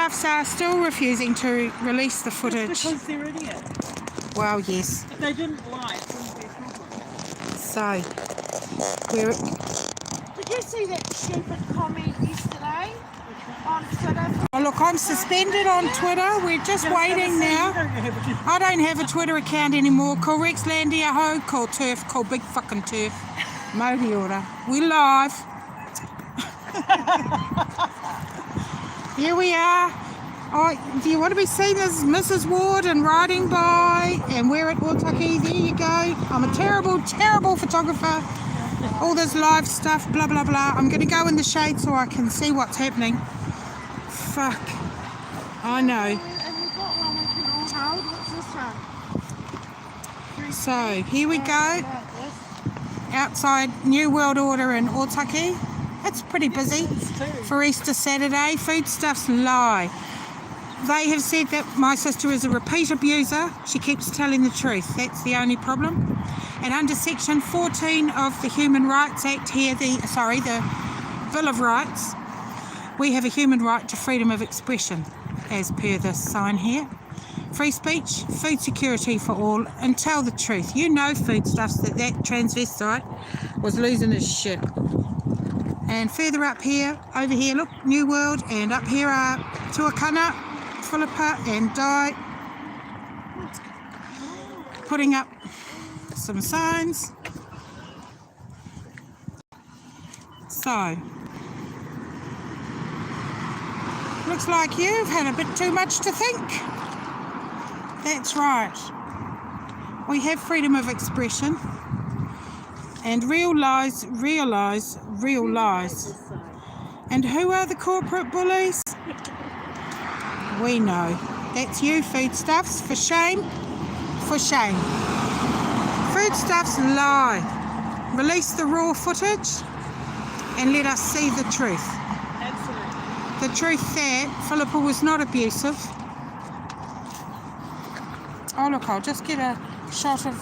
Foodstuffs are still refusing to release the footage. Because they're idiots. Well, yes. If they didn't lie, it wouldn't be a problem. So, we're... Did you see that stupid comment yesterday on Twitter? Oh, look, I'm suspended on Twitter. We're just waiting now. I don't have a Twitter account anymore. Call Rexlandia ho, call Turf, call Big fucking Turf. Modi order. We live. Here we are. Oh, do you want to be seen as Mrs. Ward and riding by? And we're at Ōtaki. There you go. I'm a terrible, terrible photographer. All this live stuff, blah, blah, blah. I'm going to go in the shade so I can see what's happening. Fuck. I know. And we've got one we can all hold. What's this one? So, here we go. Outside New World Order in Ōtaki. It's pretty busy for Easter Saturday. Foodstuffs lie. They have said that my sister is a repeat abuser. She keeps telling the truth. That's the only problem. And under Section 14 of the Human Rights Act here, the Bill of Rights, we have a human right to freedom of expression, as per this sign here. Free speech, food security for all, and tell the truth. You know, Foodstuffs, that transvestite was losing his shit. And further up here, over here, look, New World, and up here are Tuakana, Phillippa and Di, putting up some signs. So, looks like you've had a bit too much to think. That's right. We have freedom of expression. And real lies, real lies, real lies. And who are the corporate bullies? We know. That's you, Foodstuffs. For shame. For shame. Foodstuffs lie. Release the raw footage and let us see the truth. Absolutely. The truth that Phillippa was not abusive. Oh look, I'll just get a shot of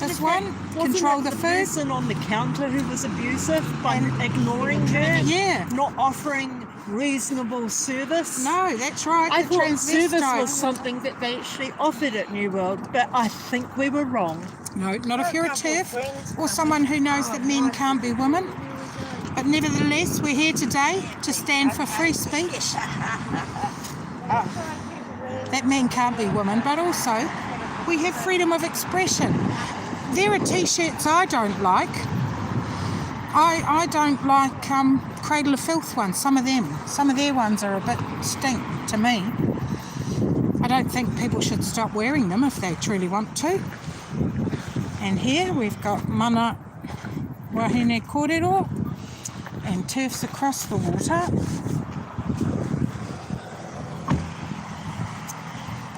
this one. Control the food. Person on the counter who was abusive by ignoring her. Yeah. Not offering reasonable service. No, that's right. I the thought service transvestite. was something that they actually offered at New World, but I think we were wrong. No, not if you're a TERF or someone who knows that men can't be women. But nevertheless, we're here today to stand for free speech. That men can't be women, but also we have freedom of expression. There are t-shirts I don't like. I don't like Cradle of Filth ones, some of them. Some of their ones are a bit stink to me. I don't think people should stop wearing them if they truly want to. And here we've got Mana Wahine Kōrero and TERFs across the water.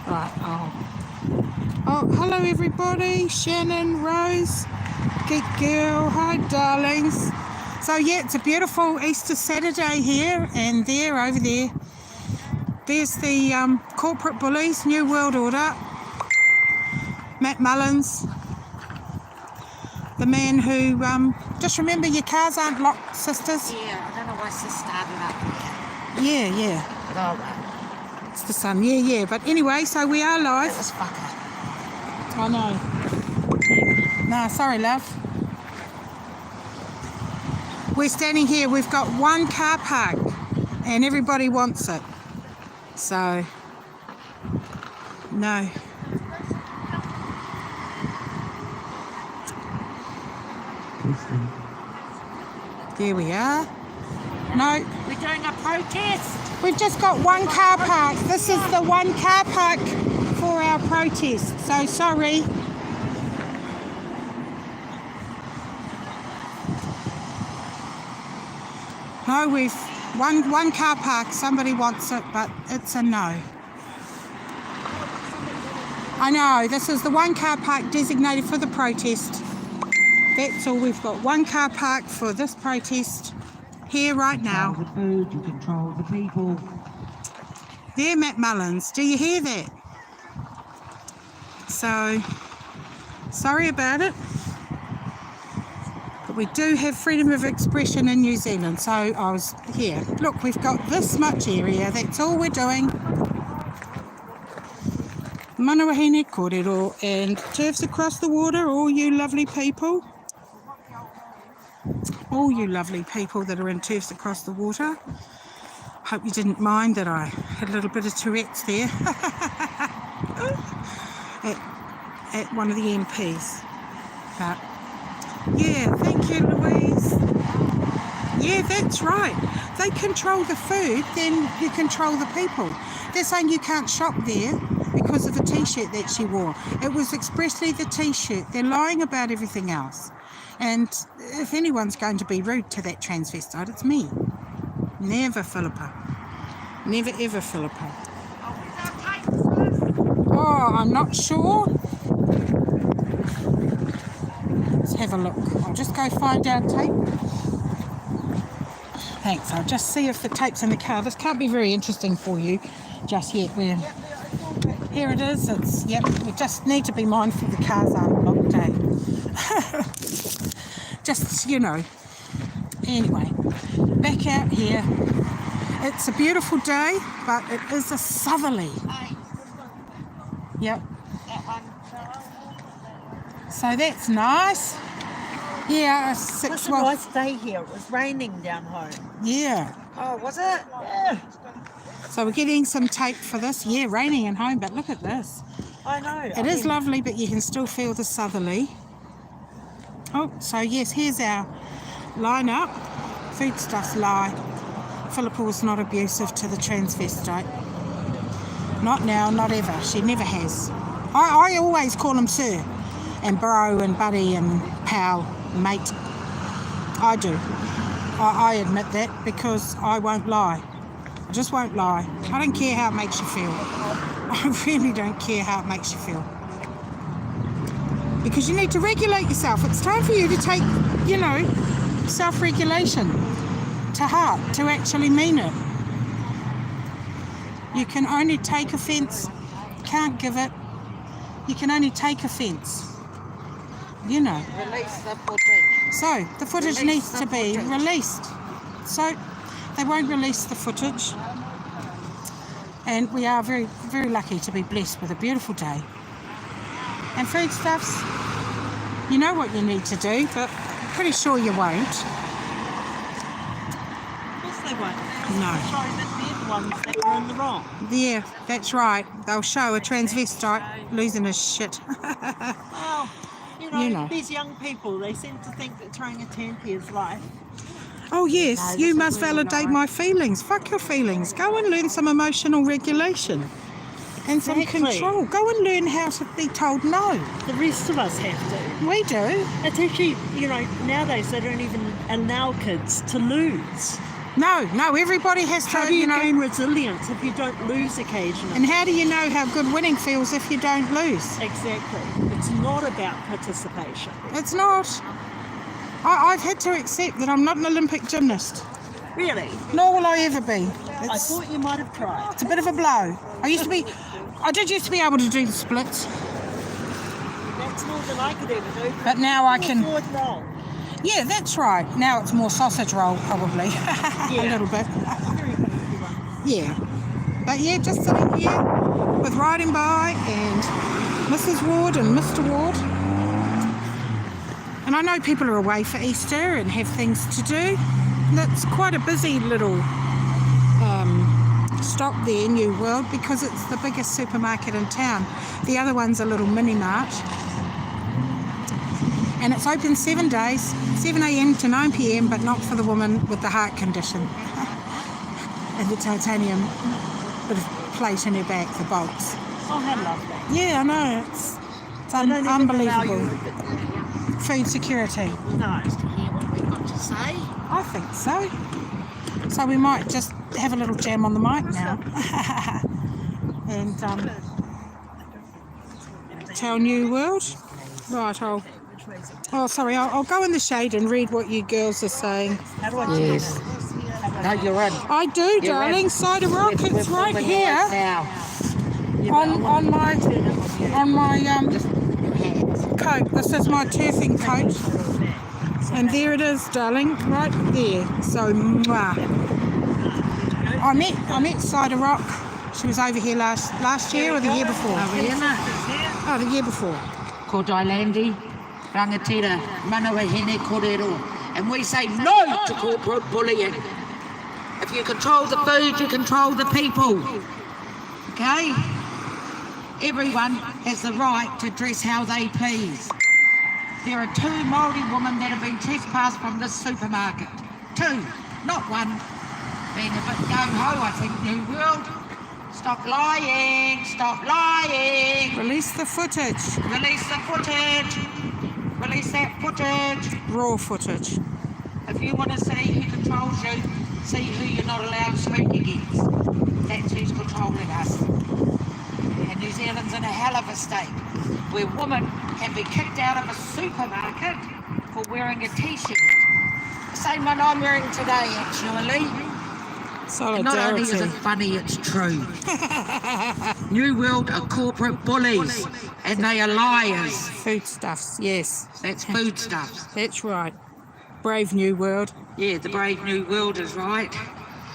Right, oh, hello everybody. Shannon, Rose, Geek Girl, hi darlings. So yeah, it's a beautiful Easter Saturday here, and there, over there, there's the corporate bullies, New World Order, Matt Mullins, the man who, just remember your cars aren't locked, sisters. Yeah, I don't know why this started up. Yeah. But oh well. It's the sun, yeah. But anyway, so we are live. This fucker. I know. No, sorry, love. We're standing here. We've got one car park, and everybody wants it. So, no. There we are. No. We're doing a protest. We've just got one car park. This is the one car park for our protest. So sorry. No, we've one car park. Somebody wants it, but it's a no. I know, this is the one car park designated for the protest. That's all we've got. One car park for this protest here right now. The food, you control the people. There, Matt Mullins. Do you hear that? So, sorry about it. But we do have freedom of expression in New Zealand, so I was here. Look, we've got this much area, that's all we're doing. Manawahine kōrero, and turfs across the water, all you lovely people. All you lovely people that are in turfs across the water. Hope you didn't mind that I had a little bit of Tourette's there at one of the MPs. But yeah, thank you, Louise. Yeah, that's right. They control the food, then you control the people. They're saying you can't shop there because of the t-shirt that she wore. It was expressly the t-shirt. They're lying about everything else. And if anyone's going to be rude to that transvestite, it's me. Never Phillippa. Never ever Phillippa. Oh, I'm not sure. Let's have a look. I'll just go find our tape. Thanks. I'll just see if the tape's in the car. This can't be very interesting for you just yet. Here it is. It's, yep, we just need to be mindful the cars aren't locked, eh? Just, you know. Anyway, back out here. It's a beautiful day, but it is a southerly. Yep. So that's nice. Yeah, It was a nice day here. It was raining down home. Yeah. Oh, was it? Yeah. So we're getting some tape for this. Yeah, raining at home, but look at this. I know. It is lovely, but you can still feel the southerly. Oh, so yes, here's our line-up. Foodstuffs lie. Phillippa was not abusive to the transvestite. Not now, not ever. She never has. I always call him sir, and bro, and buddy, and pal, mate. I do. I admit that because I won't lie. I just won't lie. I don't care how it makes you feel. I really don't care how it makes you feel. Because you need to regulate yourself. It's time for you to take, you know, self-regulation to heart, to actually mean it. You can only take offence, can't give it. You can only take offence. You know. Release the footage. So, the footage needs to be released. So, they won't release the footage. And we are very, very lucky to be blessed with a beautiful day. And Foodstuffs, you know what you need to do, but I'm pretty sure you won't. Of course they won't. No. Show that they're the ones that are in the wrong. Yeah, that's right. They'll show a transvestite losing his shit. Well, You know. these young people, they seem to think that throwing a tampy is life. Oh yes, you must validate my feelings. Fuck your feelings. Go and learn some emotional regulation and some Exactly. control. Go and learn how to be told no. The rest of us have to. We do. It's actually, nowadays they don't even allow kids to lose. No, everybody has How to, do you gain resilience if you don't lose occasionally? And how do you know how good winning feels if you don't lose? Exactly. It's not about participation. It's not. I've had to accept that I'm not an Olympic gymnast. Really? Nor will I ever be. I thought you might have tried. It's a bit of a blow. I did used to be able to do the splits, That's more than I could ever do. but now I can. Forward roll. Yeah, that's right. Now it's more sausage roll, probably. A little bit. Very easy one. Yeah. But yeah, just sitting here with riding by and Mrs. Ward and Mr. Ward. And I know people are away for Easter and have things to do. That's quite a busy little stop there, New World, because it's the biggest supermarket in town. The other one's a little mini mart. And it's open 7 days, 7 a.m. to 9 p.m, but not for the woman with the heart condition. And the titanium bit of plate in her back, the bolts. Oh, how lovely. Yeah, I know, it's They don't even allow unbelievable. you- Food security. No. Hear what we've got to say. I think so. So we might just have a little jam on the mic now. And tell New World. Right, I'll go in the shade and read what you girls are saying. How do I do Yes. No, you're in. I do, darling. Cider Rock, it's right here Now. on my coat. This is my turfing coat. And there it is, darling, right there. So, mwah. I met Cider Rock. She was over here last year or the year before? Oh, the year before. Ko Dailandi, rangatira, manawa hene korero. And we say no to corporate bullying. If you control the food, you control the people. Okay? Everyone has the right to dress how they please. There are 2 Māori women that have been trespassed from this supermarket. 2, not 1. Been a bit gung-ho, I think, New World. Stop lying, stop lying. Release the footage. Release the footage. Release that footage. Raw footage. If you want to see who controls you, see who you're not allowed to speak against. That's who's controlling us. And New Zealand's in a hell of a state where women can be kicked out of a supermarket for wearing a t-shirt. The same one I'm wearing today, actually. And not only is it funny, it's true. New World are corporate bullies and they are liars. Foodstuffs, yes. That's Foodstuffs. That's right. Brave New World. Yeah, the Brave New World is right.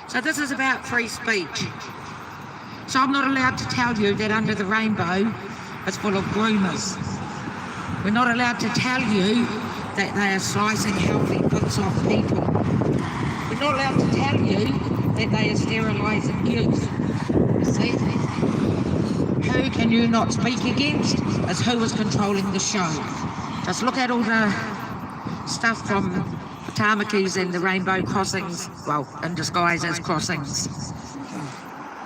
So this is about free speech. So I'm not allowed to tell you that under the rainbow is full of groomers. We're not allowed to tell you that they are slicing healthy bits off people. We're not allowed to tell you that they are sterilising youth. You see? Who can you not speak against is who is controlling the show. Just look at all the stuff from the Tamakus and the Rainbow Crossings, well, in disguise as crossings.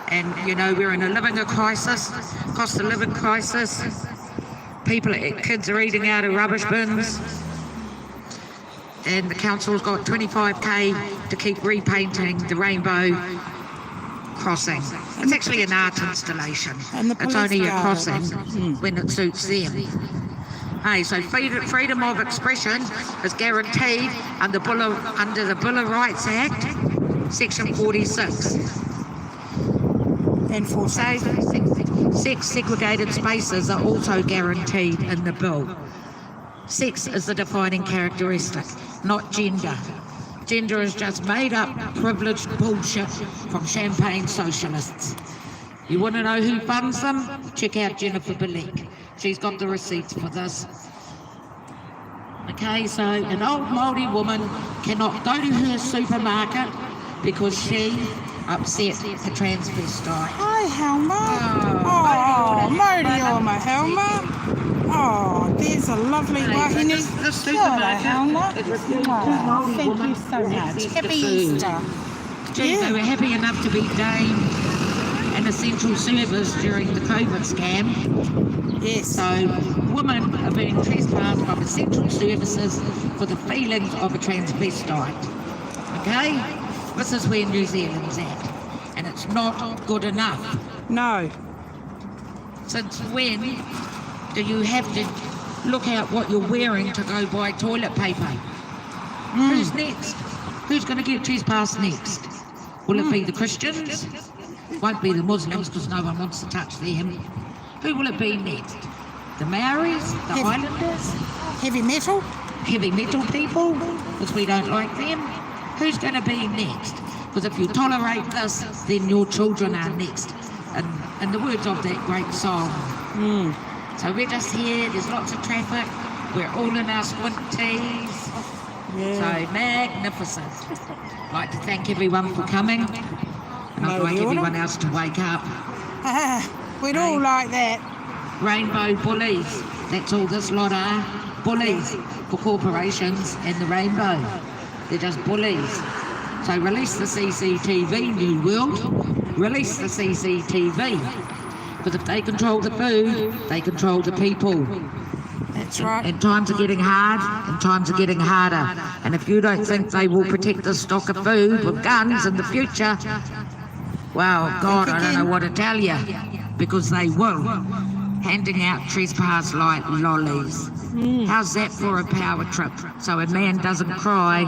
And, you know, we're in a crisis, cost of living crisis. Kids are eating out of rubbish bins. And the council's got 25k to keep repainting the Rainbow Crossing. It's actually an art installation. It's only a crossing when it suits them. Hey, so freedom of expression is guaranteed under the Bill of Rights Act, Section 46. And for Sex segregated spaces are also guaranteed in the bill. Sex is the defining characteristic, not gender. Gender is just made up, privileged bullshit from champagne socialists. You want to know who funds them? Check out Jennifer Bilek. She's got the receipts for this. Okay, so an old Māori woman cannot go to her supermarket because she upset a transvestite. Hi, Helma. Oh, Māori Oma, Helma. Oh, there's a lovely wahine. The supermarket. Helma. Oh, thank you so much. Happy Easter. Gee, they were happy enough to be deemed an essential service during the COVID scam. Yes. So women are being trespassed from essential services for the feelings of a transvestite. Okay? This is where New Zealand's at. And it's not good enough. No. Since when do you have to look out what you're wearing to go buy toilet paper? Who's next? Who's going to get trespassed next? Will it be the Christians? Won't be the Muslims because no one wants to touch them. Who will it be next? The Maoris? The Islanders? Heavy metal? Heavy metal people? Because we don't like them? Who's going to be next? Because if you tolerate this, then your children are next. And in the words of that great song. So we're just here, there's lots of traffic, we're all in our squint tees. So magnificent. I'd like to thank everyone for coming. And I'd like everyone else to wake up. We'd all like that. Rainbow bullies, that's all this lot are. Bullies for corporations and the rainbow. They're just bullies. So release the CCTV, New World. Release the CCTV. Because if they control the food, they control the people. That's right. And times are getting hard, and times are getting harder. And if you don't think they will protect the stock of food with guns in the future, well, God, I don't know what to tell you. Because they will. Handing out trespass like lollies. How's that for a power trip? So a man doesn't cry.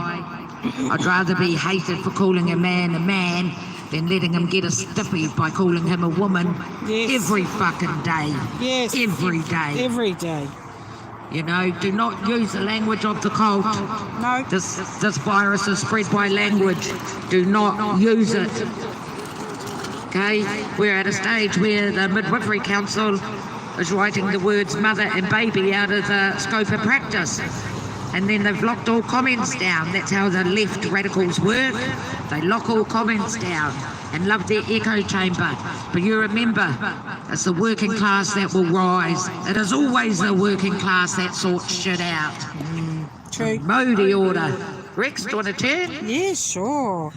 I'd rather be hated for calling a man than letting him get a stiffy by calling him a woman every fucking day. Yes. Every day. Every day. You know, do not use the language of the cult. No. This virus is spread by language. Do not use it. Okay? We're at a stage where the Midwifery Council is writing the words mother and baby out of the scope of practice. And then they've locked all comments down. That's how the left radicals work. They lock all comments down and love their echo chamber. But you remember, it's the working class that will rise. It is always the working class that sorts shit out. True. Modi order. Rex, do you want to turn? Yeah, sure.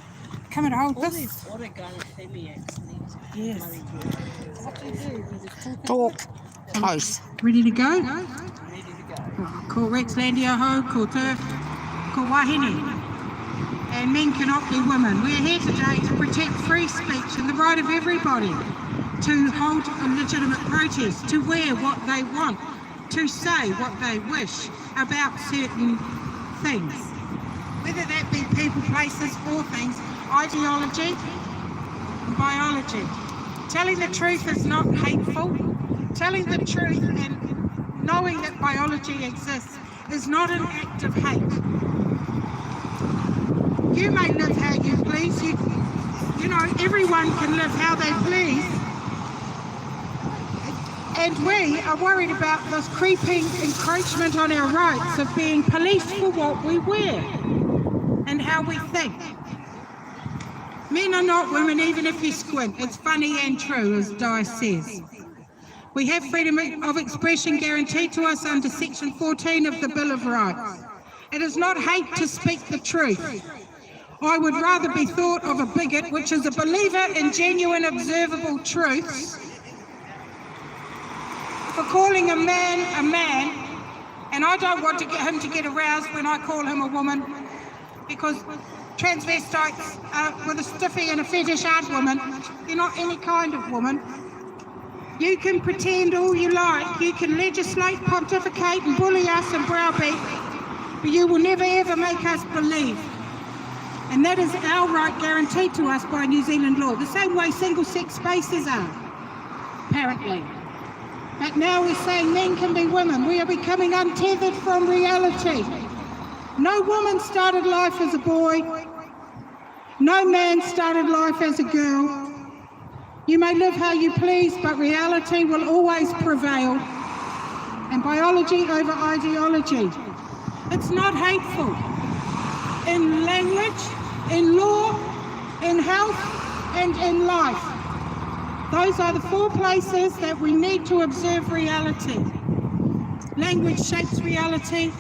Come and hold All this. these autogynephiliacs need Yes. bloody good. What do you do? Talk. Close. Ready to go? Ready to go. Ko Rex Landioho, ko Turf, ko Wahine. And men cannot be women. We're here today to protect free speech and the right of everybody to hold a legitimate protest, to wear what they want, to say what they wish about certain things. Whether that be people, places, or things, ideology and biology. Telling the truth is not hateful. Telling the truth and knowing that biology exists is not an act of hate. You may live how you please. You know, everyone can live how they please. And we are worried about this creeping encroachment on our rights of being policed for what we wear and how we think. Men are not women even if you squint. It's funny and true, as Di says. We have freedom of expression guaranteed to us under Section 14 of the Bill of Rights. It is not hate to speak the truth. I would rather be thought of a bigot, which is a believer in genuine observable truths, for calling a man, and I don't want to get him to get aroused when I call him a woman, because transvestites with a stiffy and a fetish aren't women. They're not any kind of woman. You can pretend all you like, you can legislate, pontificate and bully us and browbeat, but you will never ever make us believe. And that is our right guaranteed to us by New Zealand law, the same way single-sex spaces are, apparently. But now we're saying men can be women. We are becoming untethered from reality. No woman started life as a boy. No man started life as a girl. You may live how you please, but reality will always prevail. And biology over ideology. It's not hateful. In language, in law, in health, and in life. Those are the four places that we need to observe reality. Language shapes reality,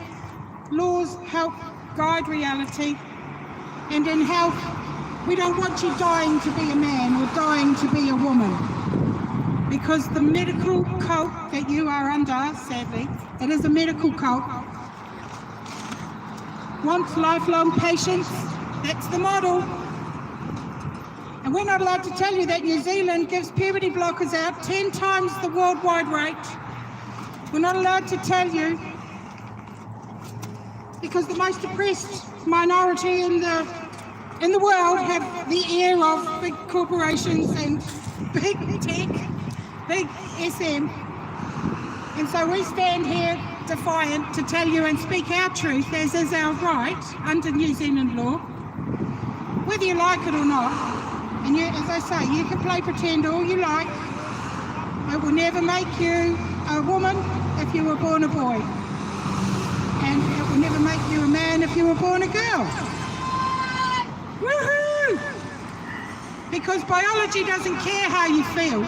laws help guide reality, and in health, we don't want you dying to be a man or dying to be a woman. Because the medical cult that you are under, sadly, it is a medical cult, wants lifelong patience. That's the model. And we're not allowed to tell you that New Zealand gives puberty blockers out 10 times the worldwide rate. We're not allowed to tell you because the most oppressed minority in the world have the ear of big corporations and big tech, big SM. And so we stand here defiant to tell you and speak our truth, as is our right under New Zealand law, whether you like it or not. And you, as I say, you can play pretend all you like. It will never make you a woman if you were born a boy. And it will never make you a man if you were born a girl. Woohoo! Because biology doesn't care how you feel.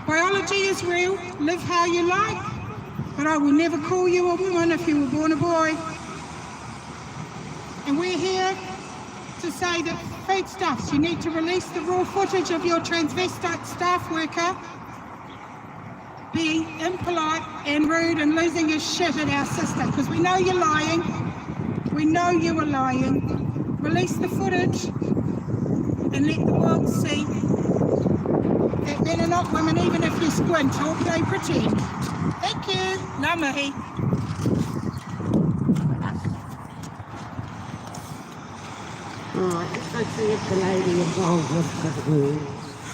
Biology is real, live how you like. But I will never call you a woman if you were born a boy. And we're here to say that Foodstuffs, you need to release the raw footage of your transvestite staff worker being impolite and rude and losing his shit at our sister, because we know you're lying. We know you are lying. Release the footage and let the world see that men are not women even if you squint or play pretend. Thank you. Ngā mihi. Right, let's go see if the lady involved with the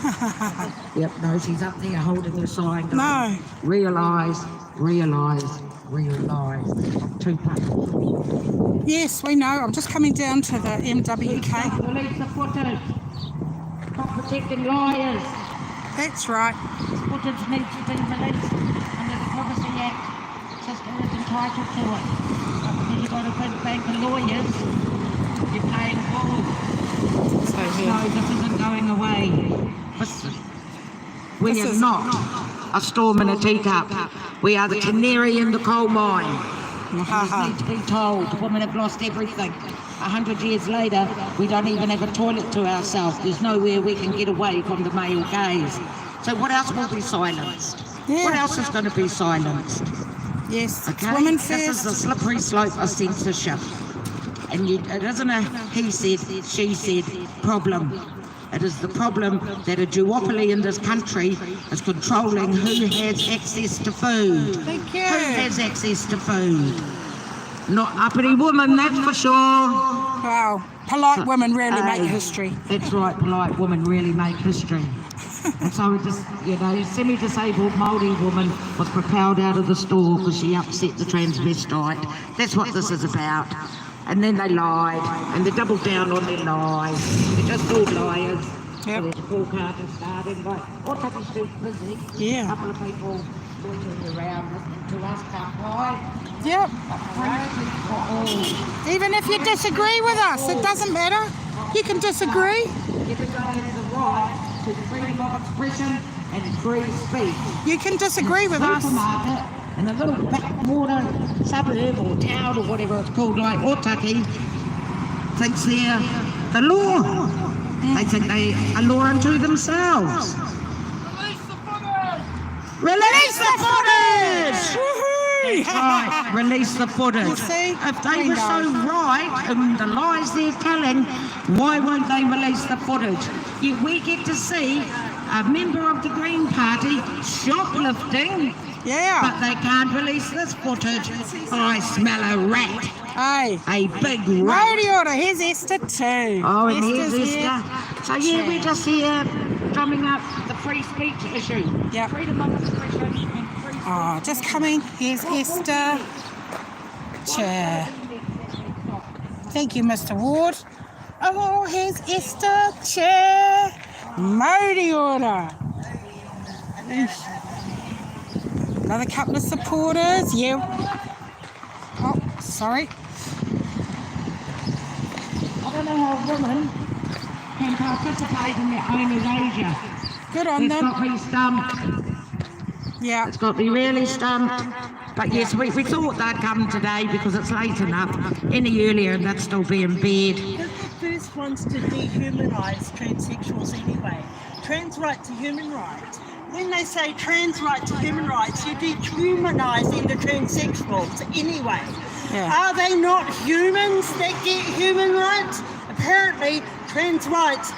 Yep, no, she's up there holding the sign. No. Realise, realise, realise. Two puppets. Yes, we know. I'm just coming down to the MWK. Release the footage. Stop protecting liars. That's right. Footage needs to be released under the Privacy Act. Sister is entitled to it. But because you've got a big bank of lawyers, you're paying full. So No, this isn't going away. Listen, we This are is- not a storm in a teacup. We are the canary in the coal mine. Ha We need to be told. Women have lost everything. 100 years later, we don't even have a toilet to ourselves. There's nowhere we can get away from the male gaze. So what else will be silenced? Yeah. What else is going to be silenced? Yes, it's Okay? women This is the first. slippery slope of censorship. And it isn't a he said, she said problem. It is the problem that a duopoly in this country is controlling who has access to food. Thank you. Who has access to food? Not uppity women, that's for sure. Wow, polite women really make Aye. history. That's right, polite women really make history. And so, semi-disabled Māori woman was propelled out of the store because she upset the transvestite. That's what this is about. And then they lied, and they doubled down on their lies. They're just all liars. Yep. So there's a full carton started, like, Ōtaki's too busy. Yeah. A couple of people loitering around listening to us can't lie. Yep. Priority for all. Even if you disagree with us, it doesn't matter. You can disagree. Everybody has the right to freedom of expression and free speech. You can disagree with us. Supermarket in a little backwater suburb or town or whatever it's called, like Ōtaki, thinks they're the law. They think they are law unto themselves. Release the footage! Woohoo! That's right, release the footage. You see? If they We were so know. right in the lies they're telling, why won't they release the footage? Yet we get to see a member of the Green Party shoplifting, Yeah. but they can't release this footage. I smell a rat, Hey. a big rat. Roadie order. Here's Esther too. Oh, and Esther's here's here. Esther. So yeah, we're just here drumming up the free speech issue. Yep. Freedom of expression and free speech. Oh, just coming. Here's Esther. Chair. Thank you, Mr. Ward. Oh, here's Esther. Chair. Modi order. Another couple of supporters. Yeah. Oh, sorry. I don't know how women can participate in their own erasure. Good on It's them. got me stumped. Yeah. It's got me really stumped. But yes, we thought they'd come today because it's late enough. Any earlier and they'd still be in bed. They're the first ones to dehumanise transsexuals anyway. Trans rights are human rights. When they say trans rights are human rights, you're dehumanising the transsexuals anyway. Yeah. Are they not humans that get human rights? Apparently, trans rights,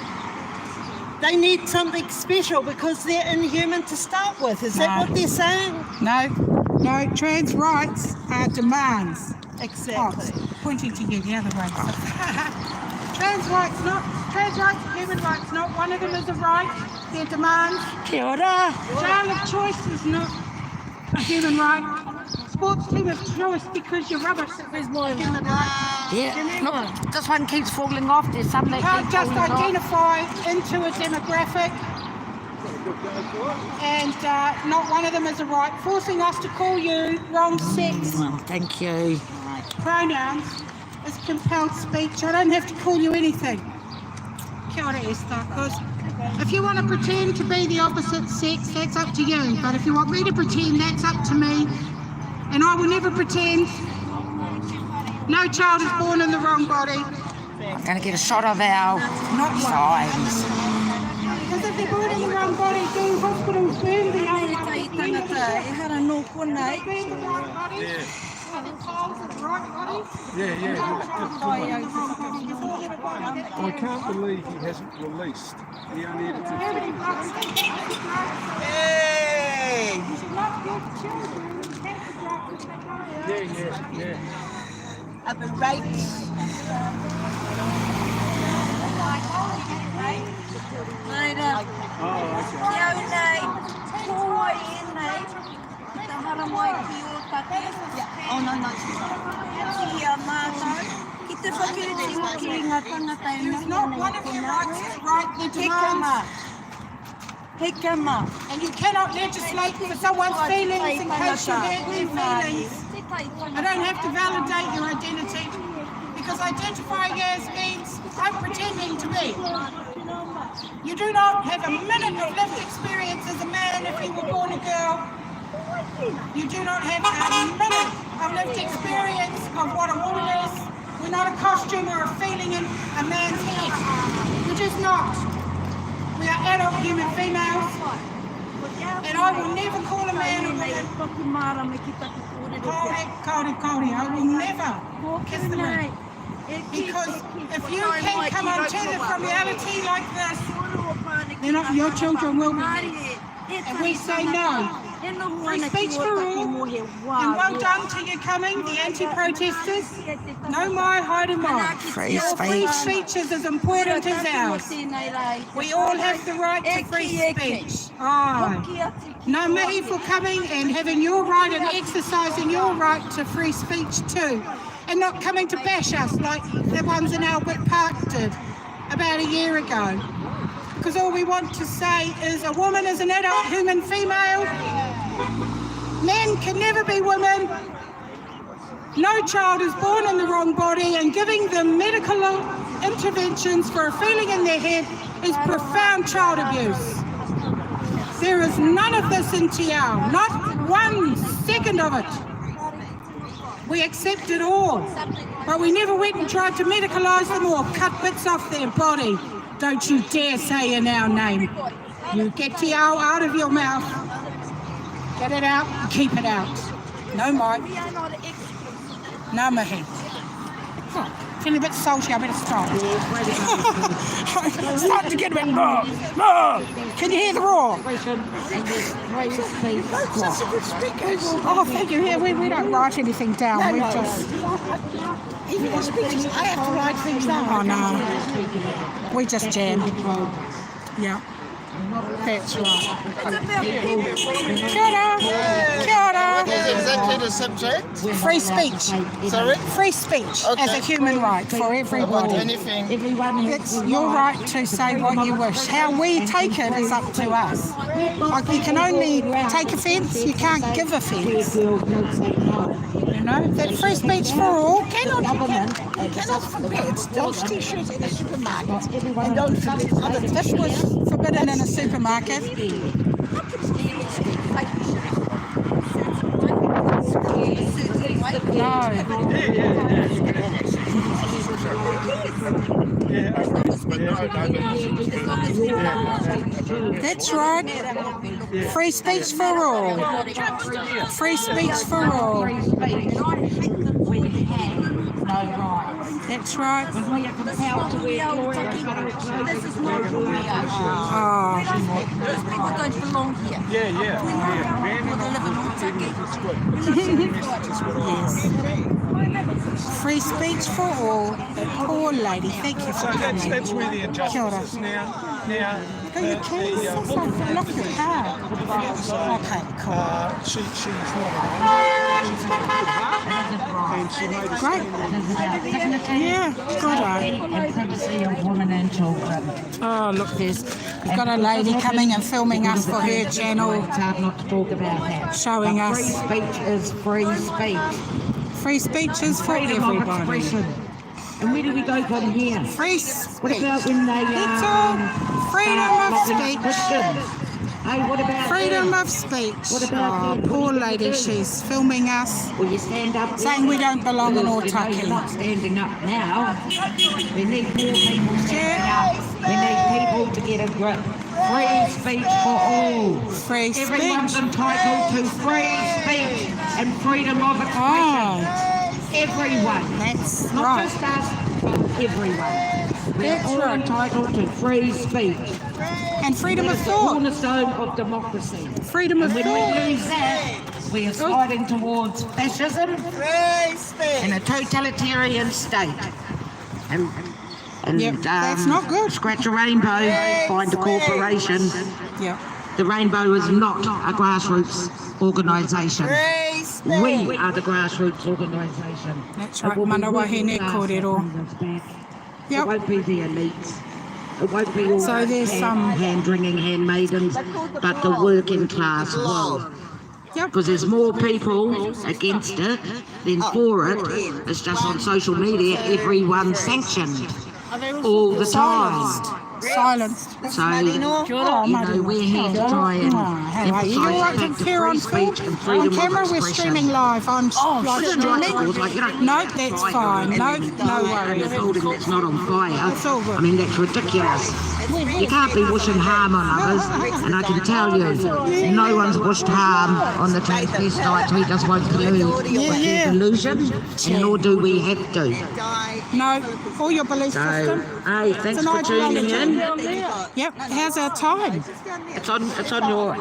they need something special because they're inhuman to start with. Is that No. what they're saying? No, trans rights are demands. Exactly. Oh, pointing to you the other way. Trans rights, human rights, not one of them is a right, they're demands. Kia ora. Child of choice is not a human right. Sports team of choice because you're rubbish is my human right. Yeah, look, this one keeps falling off. There's some that Can't keep just falling off. identify into a demographic and not one of them is a right. Forcing us to call you wrong sex Well, thank you. pronouns is compelled speech. I don't have to call you anything. Kia ora, Esther, because if you want to pretend to be the opposite sex, that's up to you. But if you want me to pretend, that's up to me. And I will never pretend. No child is born in the wrong body. I'm going to get a shot of our Not one. signs. Because if they're born in the wrong body, do hospitals burn the wrong body? Burn the wrong body? I can't believe he hasn't released. He only had to. Yeah. Of the rapes. Oh, mai ki Ōtaki. Oh, no, no. Ki a mātou. Ki te whakireti ki ngā tangata e It's not one of your rights to write the He come demands. up. He come up. And you cannot legislate for someone's feelings in case you hurt their feelings. I don't have to validate your identity because identifying as means I'm pretending to be. You do not have a minute of lived experience as a man if you were born a girl. You do not have a minute of lived experience of what a woman is. We're not a costume or a feeling in a man's head. We're just not. We are adult human females. And I will never call a man a woman. Kauri, I will never kiss the man. Because if you can come untethered from reality like this, then your children will be. And we say no. Free speech for all. And well done to you coming, the anti-protesters. No mai, haere mai. Free Your free speech is as important as ours. We all have the right to free speech. Aye. No mihi for coming and having your right and exercising your right to free speech too. And not coming to bash us like the ones in Albert Park did about a year ago. Because all we want to say is a woman is an adult human female. Men can never be women. No child is born in the wrong body, and giving them medical interventions for a feeling in their head is profound child abuse. There is none of this in Te Ao, not 1 second of it. We accept it all, but we never went and tried to medicalise them or cut bits off their body. Don't you dare say in our name. You get Te Ao out of your mouth. Get it out, keep it out. No mai. No mihi. Oh, feeling a bit salty, I better stop. Starting to get a bit more. Can you hear the roar? Oh, thank you. Yeah, we don't write anything down. We just... Even the speeches, I have to write things down. Oh, no. We just jam. Yeah. That's right. Kia ora. Kia ora. What is exactly the subject? Free speech. Sorry? Free speech as a human right for About everybody. anything. It's your right to say what you wish. How we take it is up to us. Like you can only take offence, you can't give offence. You know, that free speech for all cannot forbid wash t-shirts in a supermarket and don't forbid other. This was forbidden in a supermarket. That's right. Free speech for all. Free speech for all. That's right. This is not who we are. Oh, Those people don't belong here. Yeah. People that live in Ōtaki. free speech for all. Poor lady, thank you So for coming. that's where the Kia injustice ora. is now. Go your keys. Lock your car. Okay, cool. She's not she's got a good heart, and she made a Great. Yeah, good. And privacy of women and children. Oh, look, we've got a lady coming and filming us for her channel, It's hard not to talk about that. showing Free us speech is free speech. free speech is for Freedom of everybody. expression. And where do we go from here? Free What speech. about when they It's all freedom start of locking up speech. Christians? Hey, what about Freedom them? of speech. What about Oh, them? poor What are you lady, gonna do? she's filming us, Will you stand up? saying we don't belong in Because we know you're not Ōtaki. standing up now. We need more people standing up. We need people to get a grip. Free speech for all. Free Everyone's speech. entitled to free speech and freedom of expression. Oh, Everyone. that's Not right. just us, but everyone. We're That's all right. entitled to free speech. And freedom of It's the thought. cornerstone of democracy. Freedom of And when thought. we lose that, we are sliding towards fascism and a totalitarian state. And Yep, that's not good. Scratch a rainbow, find a corporation. Yeah. The rainbow is not a grassroots organisation. We are the grassroots organisation. That's It right, will be mana working wahine class kōrero. that brings us back. It Yep. won't be the elites. It won't be all So there's some- hand-wringing handmaidens, but the working class will. Yep. Because there's more people against it than for it. It's just on social media, everyone's sanctioned all the time. Silenced. So, you know, we're here to try and How are you? You're emphasise watching the here free on speech and on freedom camera. of We're expression. streaming live on live streaming. No, that's fine. No worries. A building that's not on fire. It's all good. I mean, that's ridiculous. You can't be wishing harm on others, and I can tell you, no one's wished harm on the transvestite. We just won't collude with their delusions, and nor do we have to. No, all your belief system. So, hey, thanks for tuning in. Yep. How's our time? It's on your.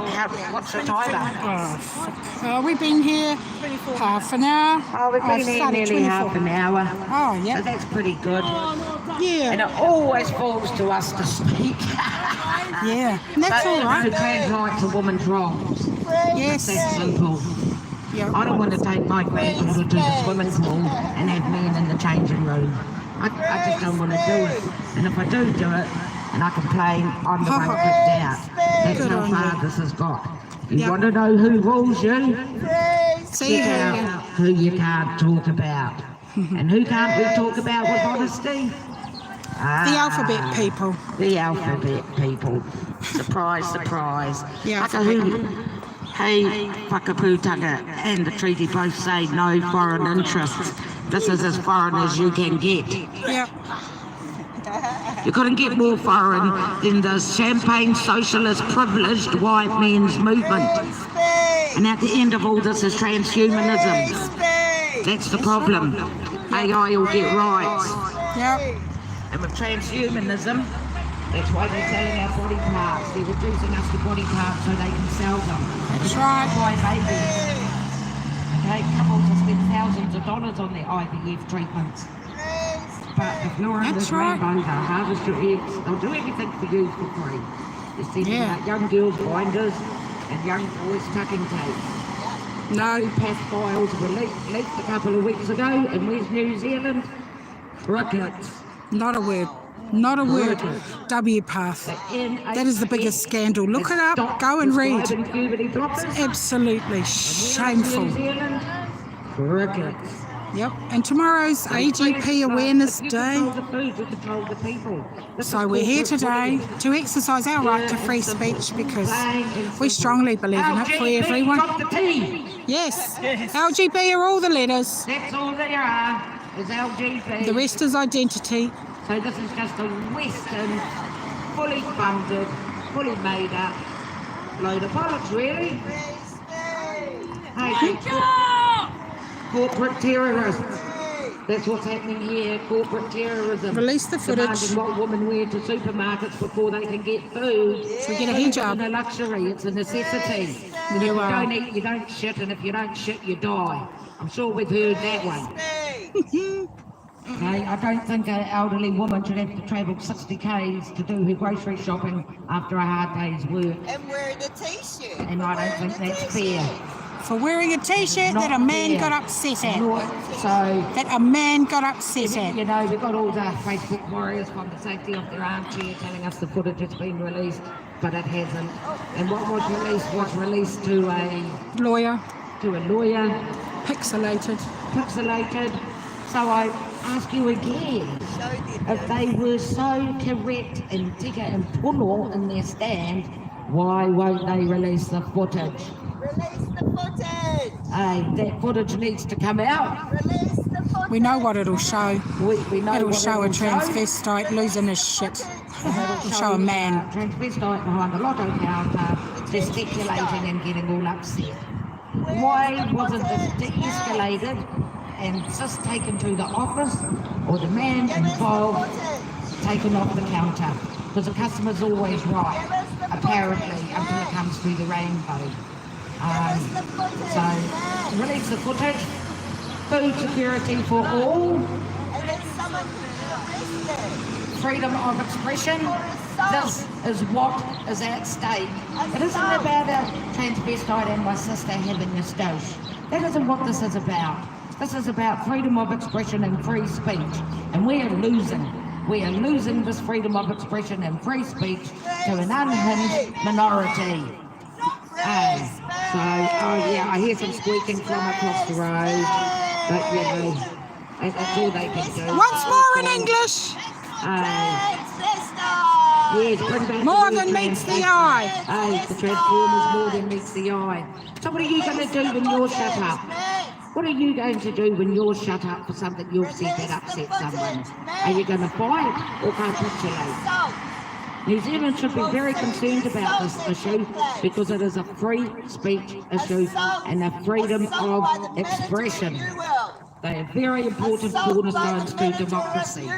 What's the timer? We've been here half an hour. Oh, we've I've been here started nearly 24. half an hour. Oh, So yeah. that's pretty good. And Yeah. it always falls to us to speak. Yeah. And that's all To right. translate a woman's wrongs. Yes. That's simple. Yeah. I don't want to take my granddaughter to the swimming pool and have men in the changing room. I just don't want to do it. And if I do it and I complain, I'm the one kicked out. That's Good how on far you. this has got. You Yep. want to know who rules you? See Check how out who you can't talk about. And who can't we talk about with honesty? the alphabet people. The alphabet people. Surprise, surprise. The alphabet. Whakahulu. Hey, whakapūtanga and the treaty both say no foreign interests. This is as foreign as you can get. Yep. You couldn't get more foreign than the champagne socialist privileged white men's movement. And at the end of all this is transhumanism. That's the problem. AI will get rights. Yep. And with transhumanism, that's why they're selling our body parts. They're reducing us to body parts so they can sell them. That's right. Why babies? Okay, couples will spend thousands of dollars on their IVF treatments. But if you're in That's this right. rainbow, they'll harvest your eggs. They'll do everything for you for free. They're sending Yeah. out young girls binders and young boys tucking tape. No. Path files were leaked a couple of weeks ago, and where's New Zealand? Crickets. Not a word. Not a word. W path. That is the biggest scandal. Look it up. Go and read. Absolutely shameful. New Zealand, crickets. Yep. And tomorrow's AGP Awareness Day. So we're here today to exercise our right to free speech because we strongly believe in it for everyone. Yes. LGB are all the letters. That's all there are, is LGBT. The rest is identity. So this is just a Western, fully funded, fully made up load of bollocks, really. Hey, corporate terrorists. That's what's happening here, corporate terrorism. Release the footage. Demanding what women wear to supermarkets before they can get food. So get a Food hijab. isn't a luxury, it's a necessity. If you are. don't eat, you don't shit, and if you don't shit, you die. I'm sure we've heard that one. Okay, I don't think an elderly woman should have to travel 60 k's to do her grocery shopping after a hard day's work. And wearing a t-shirt. And I don't think that's fair. For wearing a t-shirt that a man got upset at. So, That a man got upset at. you know, we've got all the Facebook warriors from the safety of their armchair telling us the footage has been released, but it hasn't. And what was released to a Lawyer. lawyer, Pixelated. pixelated. So I ask you again, if they were so correct and tika and puno in their stand, why won't they release the footage? Release the footage. Hey, that footage needs to come out. Release the footage. We know what it'll show. We know It'll what show a it'll show. transvestite losing his shit. It'll show a man. Transvestite behind the lotto counter, gesticulating and getting all upset. Why wasn't this de-escalated and just taken to the office, or the man involved taken off the counter? Because the customer's always right, apparently, until it comes through the rainbow. So, release the footage. Food security for all. And then someone could be arrested. Freedom of expression. This is what is at stake. It isn't about a transvestite and my sister having a stoush. That isn't what this is about. This is about freedom of expression and free speech. And we are losing. We are losing this freedom of expression and free speech to an unhinged minority. I hear some squeaking from across the road, but that's all they can do. Once more in English. Yes, bring back More the than meets the translation. eye. The transformers more than meets the eye. So what are you going to do when you're shut up? What are you going to do when you're shut up for something you've said that upset someone? Are you going to fight or capitulate? New Zealand should be very concerned about this issue because it is a free speech issue and a freedom of expression. They are very important cornerstones to democracy.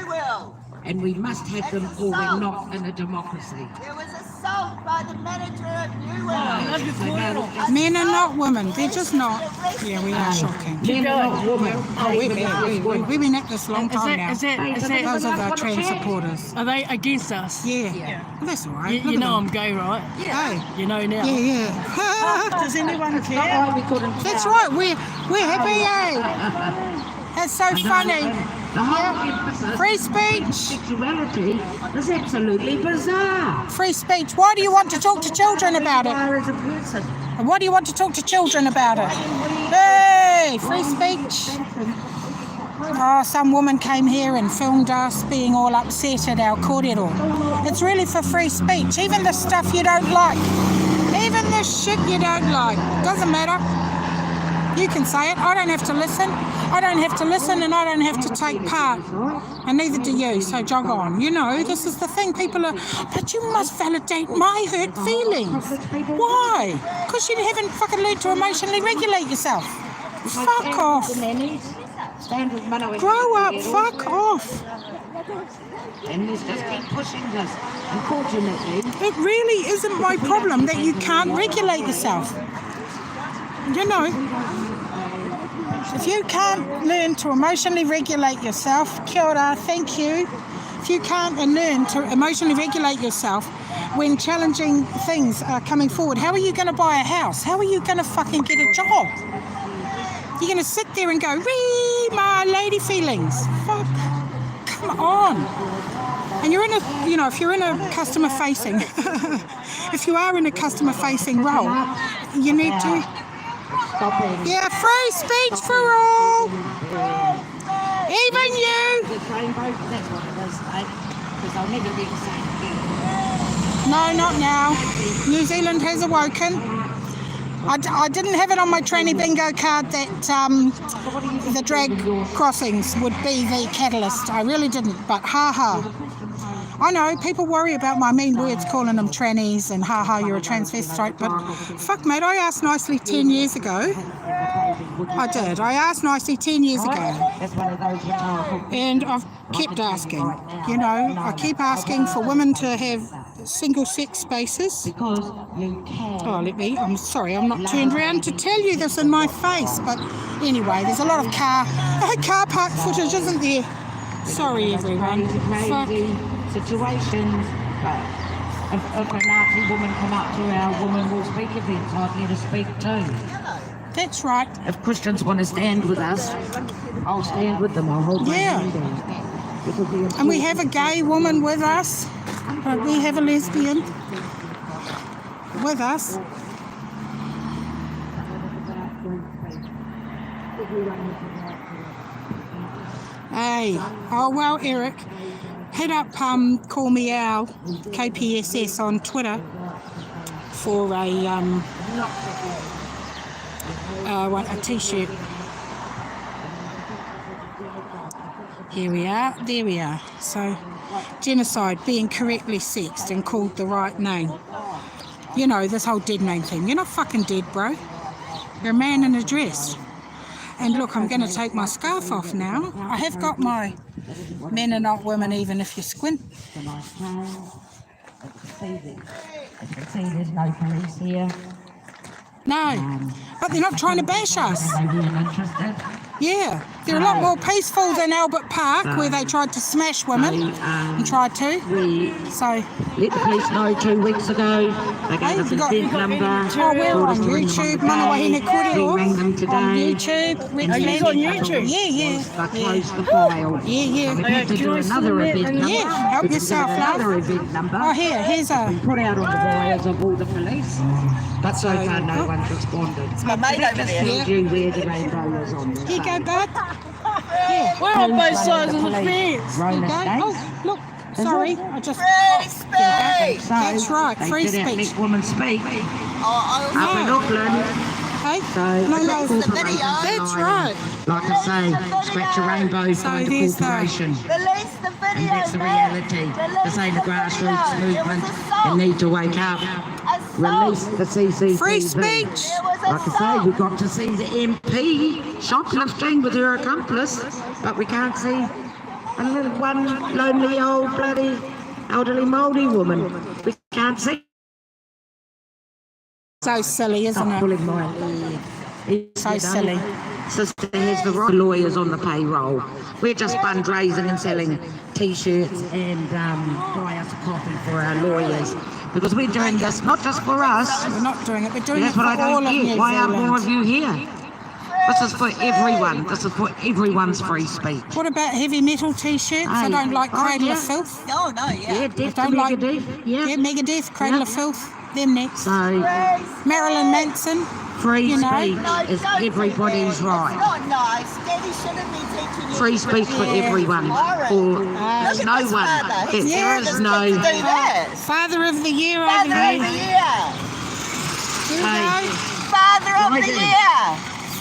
And we must have them or we're not in a democracy. There was assault by the manager of New World. Men are not women. They're just not. Yeah, we are shocking. Men are not women. Oh, we've been at this a long time now. Is that, Those are the trans supporters. are they against us? Yeah. Well, that's all right. You know I'm gay, right? Hey. You know now. Yeah. Does anyone Not care? why we couldn't That's right. We're happy, eh? That's so funny. The whole emphasis Free on speech. sexuality is absolutely bizarre. Free speech. Why do you want to talk to children about it? Bizarre as a person. And why do you want to talk to children about it? Hey, free speech. Oh, some woman came here and filmed us being all upset at our kōrero. It's really for free speech. Even the stuff you don't like. Even the shit you don't like. Doesn't matter. You can say it. I don't have to listen. I don't have to listen and I don't have to take part. And neither do you, so jog on. You know, this is the thing. People are, but you must validate my hurt feelings. Why? Because you haven't fucking learned to emotionally regulate yourself. Fuck off. Grow up, fuck off. And let's just keep pushing this. Unfortunately, It really isn't my problem that you can't regulate yourself. You know, if you can't learn to emotionally regulate yourself, kia ora, thank you. If you can't learn to emotionally regulate yourself when challenging things are coming forward, how are you going to buy a house? How are you going to fucking get a job? You're going to sit there and go, "Wee, my lady feelings." Fuck. Come on. And you're in a, you know, if you're in a customer facing, if you are in a customer facing role, you need to, yeah, free speech for all. Even you. the rainbow, that's what it is, mate. Because I'll never be the same again. No, not now. New Zealand has awoken. I didn't have it on my tranny bingo card that the drag crossings would be the catalyst. I really didn't, but I know people worry about my mean words calling them trannies and you're a transvestite, but fuck mate, I asked nicely 10 years ago. I did. I asked nicely 10 years ago. That's one of those rhetorical. And I've kept asking, you know, I keep asking for women to have single-sex spaces. Because you can. Oh, I'm sorry, I'm not turned around to tell you this in my face, but anyway, there's a lot of car park footage, isn't there? Sorry, everyone. Fuck. Crazy situations. But if a Nazi woman come up to our woman will speak events, I'd let her speak too. That's right. If Christians want to stand with us, I'll stand with them. I'll hold my hand down. It'll be And we have a gay woman with us, but we have a lesbian with us. Hey, oh well, Eric, hit up Call Me Al, KPSS on Twitter for a t-shirt. Here we are, there we are. So, genocide, being correctly sexed and called the right name. You know, this whole dead name thing. You're not fucking dead, bro. You're a man in a dress. And look, I'm going to take my scarf off now. I have got my men are not women even if you squint. I can see there's no police here. No, but they're not trying to bash us. They weren't interested. Yeah. They're a lot more peaceful than Albert Park, where they tried to smash women and tried to. So let the police know 2 weeks ago. They gave us a big number. Oh, we're on YouTube. We rang them today. On YouTube. Are you on YouTube? Yeah. They closed the file. Yeah. We had to do another event number. Yeah, help We did yourself, another love. event number. Oh, here's a... Put out on the wires of all the police. But so far no one's responded. My mate over there. Told you where the rainbow was on. Here you go, bud. We're on both sides of the fence. Here you go. Oh, look. Sorry, I just... Free speech! That's right, They free did speech. Let women speak. Oh, Up in Auckland. Hey? So No, the corporation that's right. Like I say, scratch a rainbow, find a there's corporation. release the video, And that's the reality. This ain't a grassroots movement. You need to wake up. Release the CCTV. Free speech. Like I say, we got to see the MP shoplifting with her accomplice, but we can't see a little one lonely old bloody elderly mouldy woman. We can't see. So silly, isn't Stop it? pulling my leg. It's, So silly. Sister, here's the right lawyers on the payroll. We're just fundraising and selling T-shirts and buy us a coffee for our lawyers. Because we're doing this not just for us. We're not doing it. We're doing That's it for what I all don't of New get. Why aren't more of Zealand. you here? This is for everyone. This is for everyone's free speech. What about heavy metal T-shirts? I Hey. don't like Oh, Cradle yeah. of Filth. No, Yeah, I death to don't like... Megadeth. Yeah. Megadeth, Cradle of Filth. Them next. So, Marilyn Manson. free You know. speech is everybody's right. Not nice. Daddy shouldn't be teaching you. Free speech for everyone. For there's no one. There is no. Do that. Father of the Year over Father of here. the year. Here we Hey. go. Father of the year.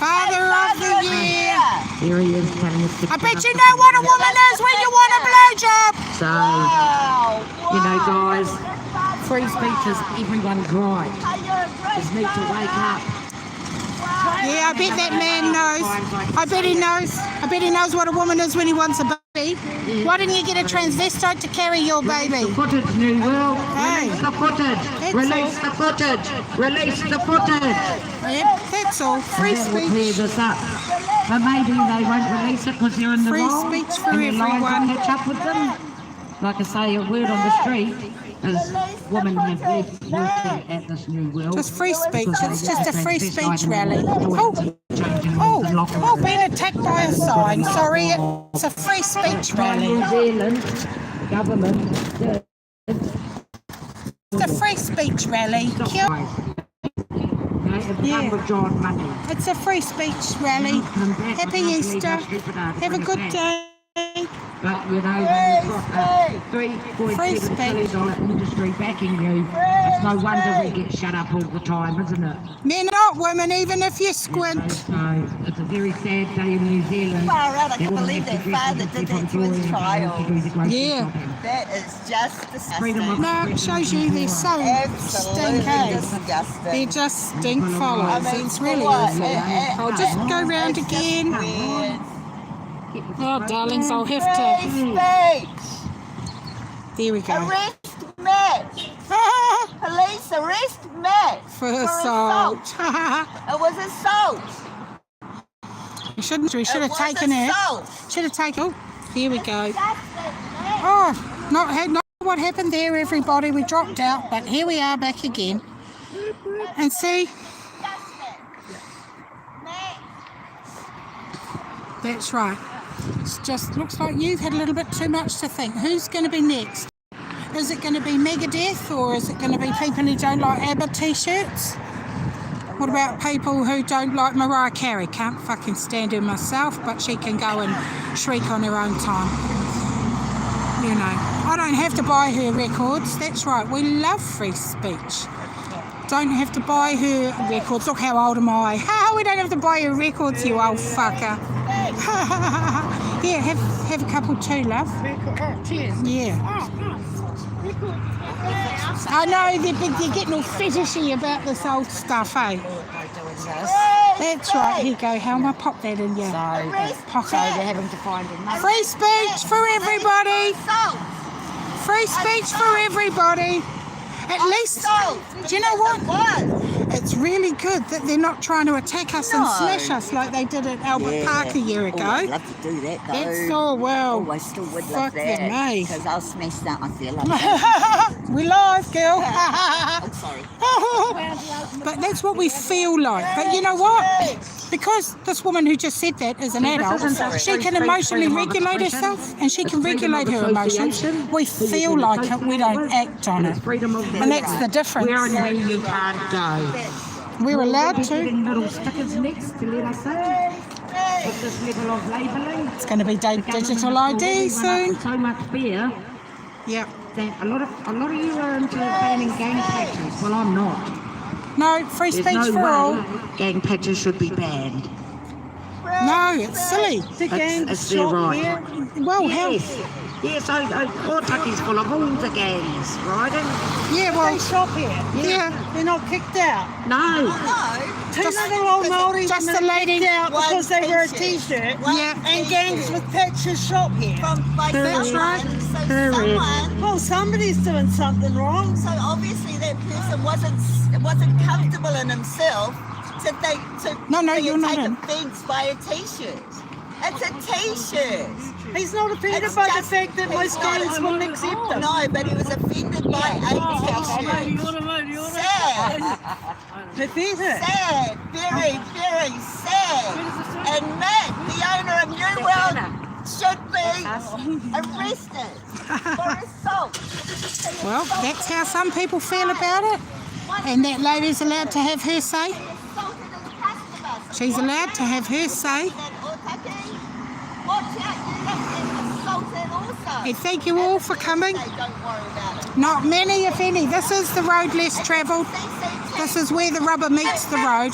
Father of the Year. Here he is telling us to I bet you know what a woman is when you want a blowjob. So, Wow. you know, guys, free speech is everyone's right. Just need to wake up. Yeah, I bet that man knows. I bet he knows. I bet he knows what a woman is when he wants a baby. Why didn't you get a transvestite to carry your baby? The footage, New World. Hey. Release the footage. That's Release the footage. Release the footage. Yep, that's all. Free And that will clear speech. this up. But maybe they won't release it because you're in the Free wrong. speech for and your lies will everyone. catch up with them. Like I say, a word on the street is women have left working at this New World. Just free speech. It's just a free speech rally. Oh, Being attacked by a sign. Sorry, it's a free speech rally. New Zealand government. It's a free speech rally. Yeah. It's a free speech rally. Happy Easter. Have a good day. But you know, when you've got a Free $3.7 speech. billion industry backing you, it's no wonder we get shut up all the time, isn't it? Men are not women, even if you squint. So it's a very sad day in New Zealand. Far out, I can't Women believe have to that dress father as did that to people his enjoy child. and to do the grocery Yeah. shopping. That is just Freedom of disgusting. No, it shows you they're so Absolutely stink. disgusting. They're just stink followers. I mean, It's really what? awful. I'll just go round It's just again. weird. Oh, darlings, I'll have Free to. speech. There we go. Arrest Matt. Police arrest Matt For assault. It was assault. We shouldn't. We should It have was taken it. assault. Should have taken. Oh, here we go. Disgusting, Matt. Oh, not what happened there, everybody. We dropped out, but here we are back again. And see, Disgusting. Matt. that's right. It just looks like you've had a little bit too much to think. Who's going to be next? Is it going to be Megadeth, or is it going to be people who don't like ABBA t-shirts? What about people who don't like Mariah Carey? Can't fucking stand her myself, but she can go and shriek on her own time. You know, I don't have to buy her records. That's right, we love free speech. Don't have to buy her records. Look how old am I. We don't have to buy her records, you old fucker. Yeah, have a couple too, love. Yeah. I know they're getting all fetishy about this old stuff, eh? That's right. Here you go. How am I pop that in your pocket? having to find another. Free speech for everybody. Assault. Free speech for everybody. At least, Assault. do you know what? What? It's really good that they're not trying to attack us and slash us like they did at Albert Park a year ago. I'd love to do that though. That's all well. Oh, I still would Fuck love them, eh? that. Because I'll smash that. I feel like We live, girl. I'm sorry. But that's what we feel like. But you know what? Because this woman who just said that is an adult, she can emotionally regulate herself and she can regulate her emotions. We feel like it, we don't act on it. And that's the difference. Where and where you can't go. We're allowed We're to. getting little stickers next to let us in. With this level of labelling. It's going to be digital ID soon. So much beer Yep. that a lot of you are into banning gang patches. Well, I'm not. No, free There's speech no for all. way gang patches should be banned. No, it's silly. The gang It's their shop right. here. Well, Yes. Yes, Ōtaki's full of all the gangs, right? yeah, They well, shop here. yeah. They're not kicked out. No. Two Just- little old Māoris just were the lady- kicked out because they wear a t-shirt. t-shirt. Yeah. And gangs with patches shop here. That's right. So Correct. someone, Well, somebody's doing something wrong. so obviously that person wasn't comfortable in himself to think to No, to you're not take in. offence by a t-shirt. It's a t-shirt. He's not offended It's by the just- fact that most it's not- gangs wouldn't accept him. No, but he was offended by a t-shirt. Sad. Pathetic. Sad, very, very sad. And Matt, the owner of New World, should be arrested for assault. Well, that's how some people feel about it. And that lady's allowed to have her say. She's allowed to have her say. And thank you all for coming. Don't worry about it. Not many, if any. This is the road less travelled. This is where the rubber meets the road.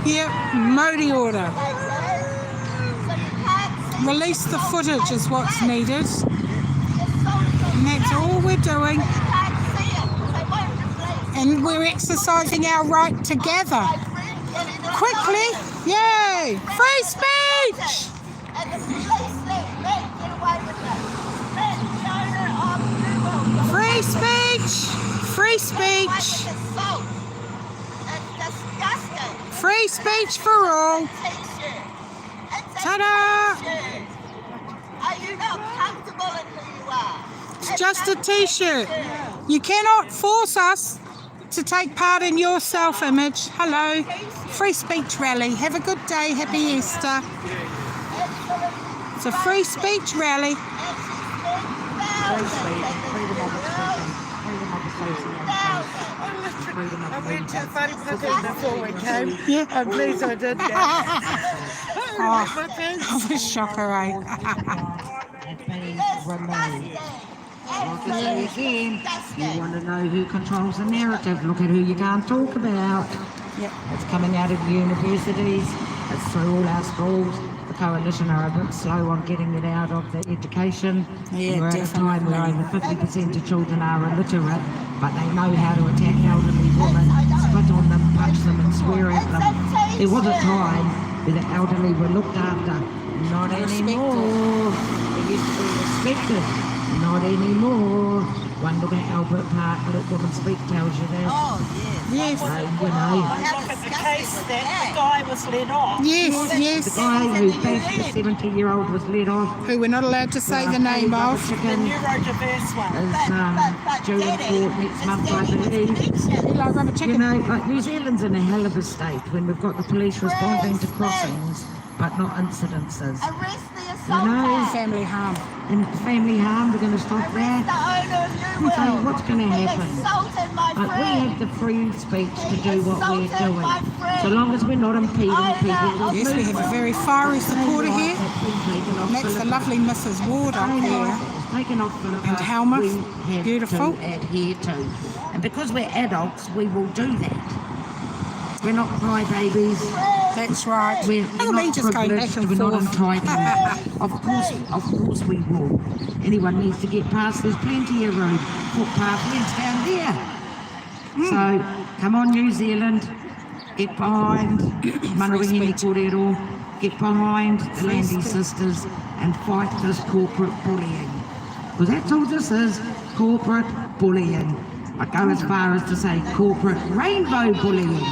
Yep, Modi order. Release the footage is what's needed. And that's all we're doing. And we're exercising our right to gather. Quickly, yay! Free speech! And the police let Matt get away with it. Matt, the owner of New World. Free speech! Free speech! Assault. It's disgusting. Free speech for all! T-shirt. It's a Ta-da! t-shirt. Are you not comfortable in who you are? It's just a t-shirt. You cannot force us to take part in your self-image. Hello. Free speech rally. Have a good day. Happy Easter. It's a free speech rally. I went to the funny bucket before we came. Yeah. I'm pleased I did that. I was shocked, eh? Like I say again, you want to know who controls the narrative. Look at who you can't talk about. Yep. It's coming out of universities. It's through all our schools. The coalition are a bit slow on getting it out of the education. Yeah, We're at a time where over definitely. 50% of children are illiterate, but they know how to attack elderly women, spit on them, punch them and swear at them. There was a time where the elderly were looked after. Not anymore. They used to be respected. Not anymore. One look at Albert Park, Let Women Speak tells you that. Oh, yes. Yes. So, you know, Look at the case that the guy was let off. Yes, the yes. guy who bashed the 70-year-old was let off. Who we're not allowed to say the name of. The neurodiverse one. Is due in court next month, I believe. You like rubber You chicken? know, like New Zealand's in a hell of a state when we've got the police responding to crossings, but not incidences. Arrest the You know, assaulter. Family harm. and family harm, we're going to stop Arrest that. the owner of New So World. what's going to He happen? assaulted my But we friend. have the free speech to do what we're Assaulted doing. my friend. So long as we're not impeding people's Yes, we have a very fiery supporter here. And that's the lovely Mrs. Ward up there. Taken off Phillippa, And Helmuth, we have beautiful. to adhere to. And because we're adults, we will do that. We're not crybabies. That's right. We're Look at me not just going back privileged. and We're not forth. entitled. Of course we will. Anyone needs to get past. There's plenty of road, footpaths down there. So come on, New Zealand, get behind Manuhini Kōrero, get behind the Landy sisters and fight this corporate bullying. Because that's all this is, corporate bullying. I go as far as to say corporate rainbow bullying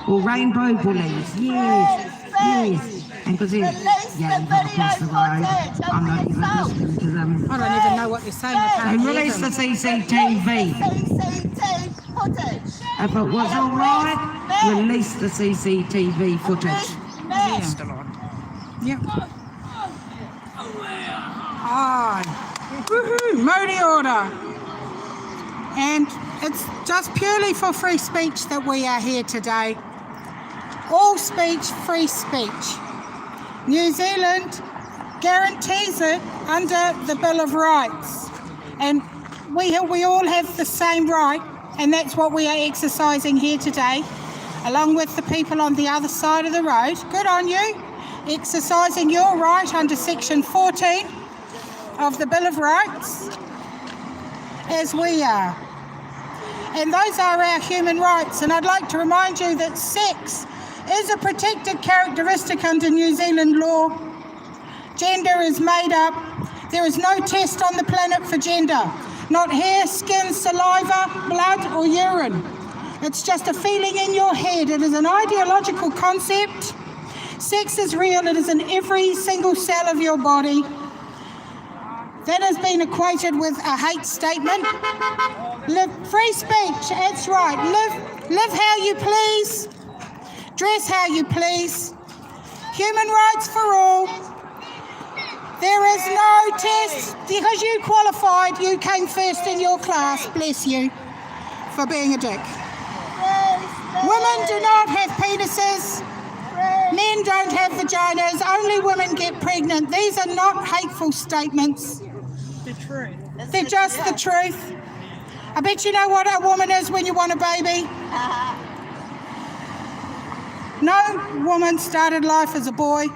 or rainbow bullies. Yes. And because they're across the road, I'm not even listening to them. I don't even know what you're saying. I They can't hear released the them. CCTV. CCTV footage. If it was all right, release the CCTV footage. Yeah. On. Woohoo! Modi order. And it's just purely for free speech that we are here today. All speech, free speech. New Zealand guarantees it under the Bill of Rights. And we all have the same right, and that's what we are exercising here today, along with the people on the other side of the road. Good on you. Exercising your right under Section 14 of the Bill of Rights, as we are. And those are our human rights. And I'd like to remind you that sex is a protected characteristic under New Zealand law. Gender is made up. There is no test on the planet for gender. Not hair, skin, saliva, blood or urine. It's just a feeling in your head. It is an ideological concept. Sex is real. It is in every single cell of your body. That has been equated with a hate statement. Live free speech, that's right. Live how you please. Dress how you please. Human rights for all. There is no test. Because you qualified, you came first in your class. Bless you for being a dick. Women do not have penises. Men don't have vaginas. Only women get pregnant. These are not hateful statements. The truth. They're just the truth. I bet you know what a woman is when you want a baby. No woman started life as a boy.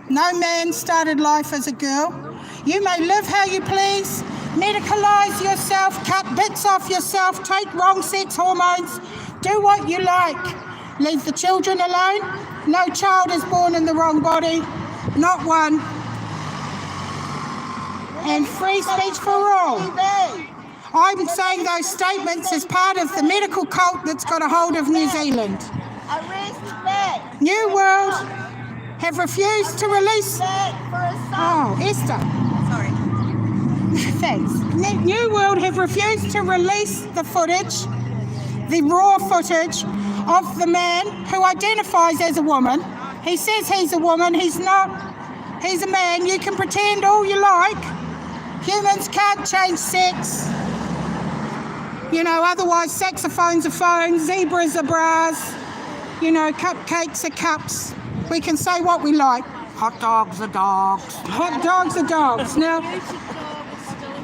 No man started life as a girl. You may live how you please, medicalise yourself, cut bits off yourself, take wrong sex hormones, do what you like. Leave the children alone. No child is born in the wrong body. Not one. And free speech for all. I'm saying those statements as part of the medical cult that's got a hold of New Zealand. New World have refused to release... Oh, Esther. Sorry. Thanks. New World have refused to release the footage, the raw footage of the man who identifies as a woman. He says he's a woman. He's not. He's a man. You can pretend all you like. Humans can't change sex. You know, otherwise saxophones are phones, zebras are bras, you know, cupcakes are cups. We can say what we like. Hot dogs are dogs. Hot dogs are dogs. Now,